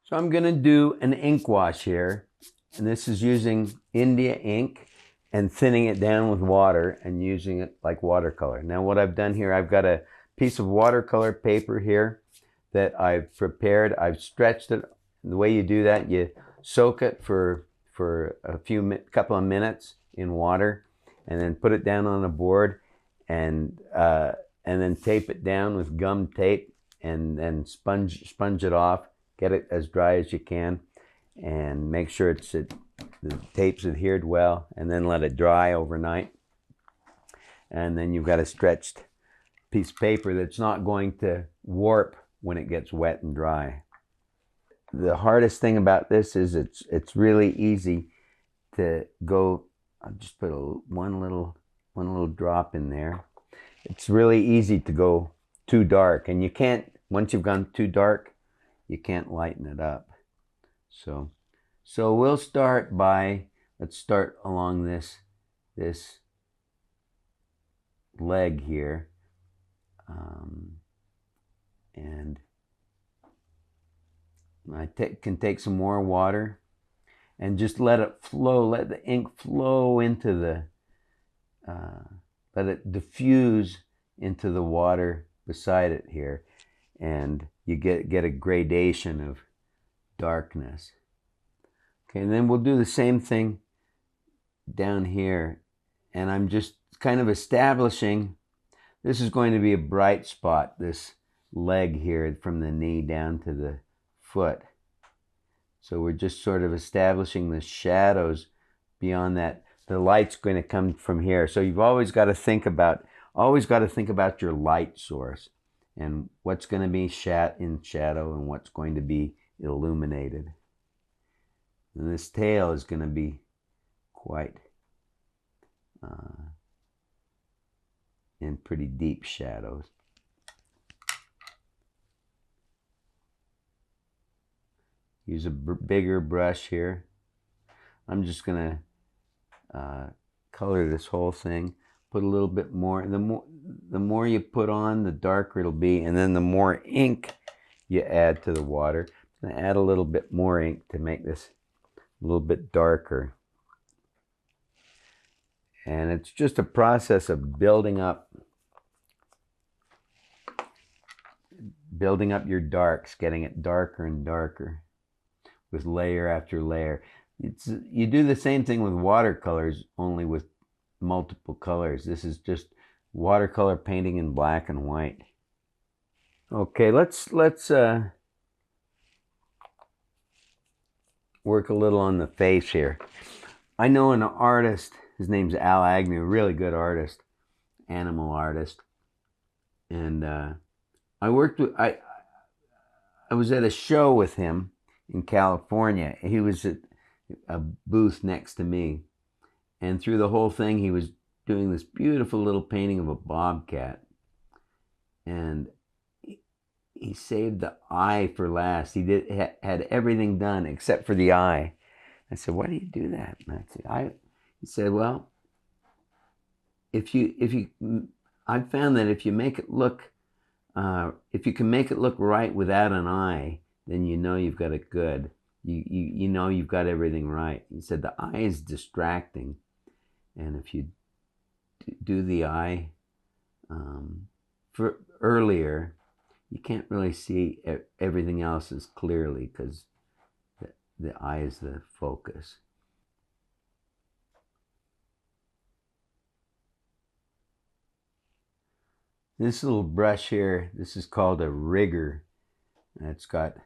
So I'm going to do an ink wash here, and this is using India ink and thinning it down with water and using it like watercolor. Now what I've done here, I've got a piece of watercolor paper here that I've prepared. I've stretched it. The way you do that, you soak it for a couple of minutes in water, and then put it down on a board, and then tape it down with gum tape, and then sponge it off. Get it as dry as you can, and make sure the tape's adhered well, and then let it dry overnight. And then you've got a stretched piece of paper that's not going to warp when it gets wet and dry. The hardest thing about this is it's really easy to go. I'll just put one little drop in there. It's really easy to go too dark, and you can't, once you've gone too dark, you can't lighten it up. So we'll start by, let's start along this leg here, and I can take some more water and just let it flow, let the ink flow into the, let it diffuse into the water beside it here, and you get a gradation of darkness. Okay, and then we'll do the same thing down here, and I'm just kind of establishing, this is going to be a bright spot, this leg here from the knee down to the foot. So we're just sort of establishing the shadows beyond that. The light's going to come from here. So you've always got to think about your light source and what's going to be in shadow and what's going to be illuminated. And this tail is going to be quite in pretty deep shadows. Use a bigger brush here. I'm just going to color this whole thing. Put a little bit more. The more you put on, the darker it'll be, and then the more ink you add to the water. I'm going to add a little bit more ink to make this a little bit darker. And it's just a process of building up your darks, getting it darker and darker with layer after layer. You do the same thing with watercolors, only with multiple colors. This is just watercolor painting in black and white. Okay, let's work a little on the face here. I know an artist, his name's Al Agnew, a really good artist, animal artist, and I was at a show with him in California. He was at a booth next to me, and through the whole thing he was doing this beautiful little painting of a bobcat, and he saved the eye for last. He had everything done except for the eye. I said, "Why do you do that?" He said, "Well, I've found that if you make it look, if you can make it look right without an eye, then you know you've got it good. You know you've got everything right." He said the eye is distracting, and if you do the eye for earlier, you can't really see everything else as clearly because the eye is the focus. This little brush here, this is called a rigger. It's got,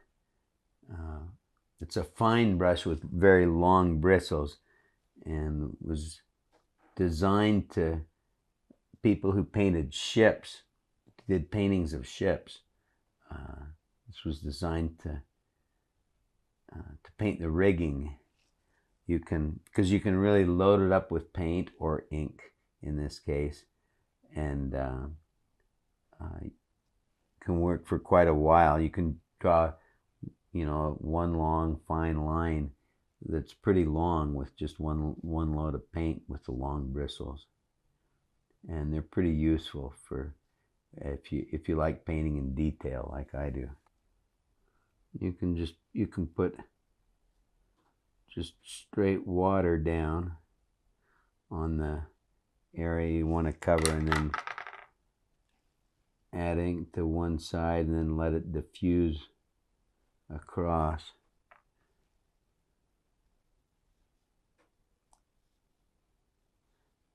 it's a fine brush with very long bristles, and was designed to people who painted ships, did paintings of ships. This was designed to paint the rigging. Because you can really load it up with paint or ink in this case, and can work for quite a while. You can draw, one long fine line that's pretty long with just one load of paint with the long bristles, and they're pretty useful for if you like painting in detail like I do. You can put just straight water down on the area you want to cover, and then adding to one side, and then let it diffuse across.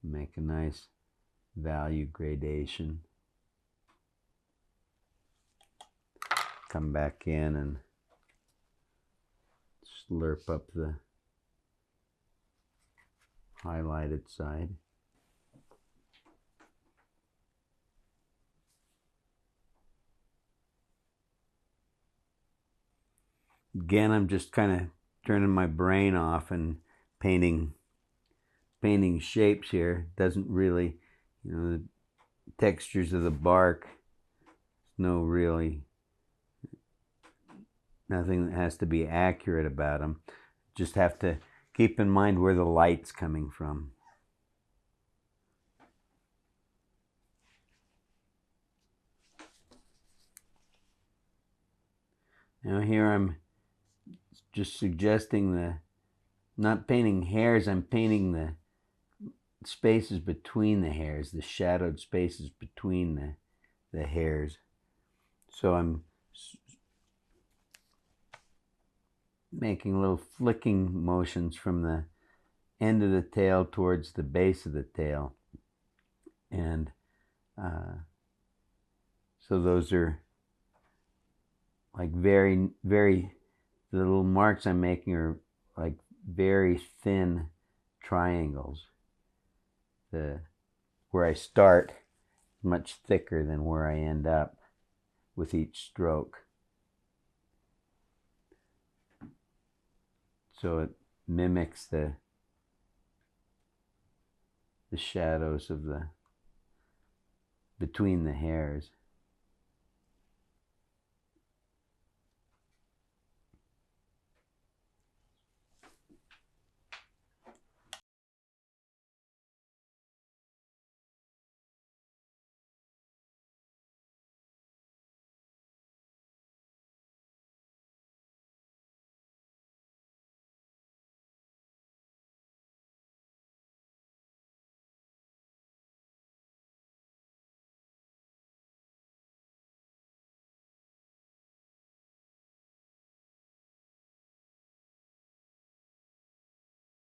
Make a nice value gradation. Come back in and slurp up the highlighted side. Again, I'm just kind of turning my brain off and painting shapes here. Doesn't really, the textures of the bark, nothing that has to be accurate about them. Just have to keep in mind where the light's coming from. Now here I'm just suggesting not painting hairs, I'm painting the spaces between the hairs, the shadowed spaces between the hairs. So I'm making little flicking motions from the end of the tail towards the base of the tail. And so those are like very, very, the little marks I'm making are like very thin triangles. Where I start is much thicker than where I end up with each stroke. So it mimics the shadows of between the hairs.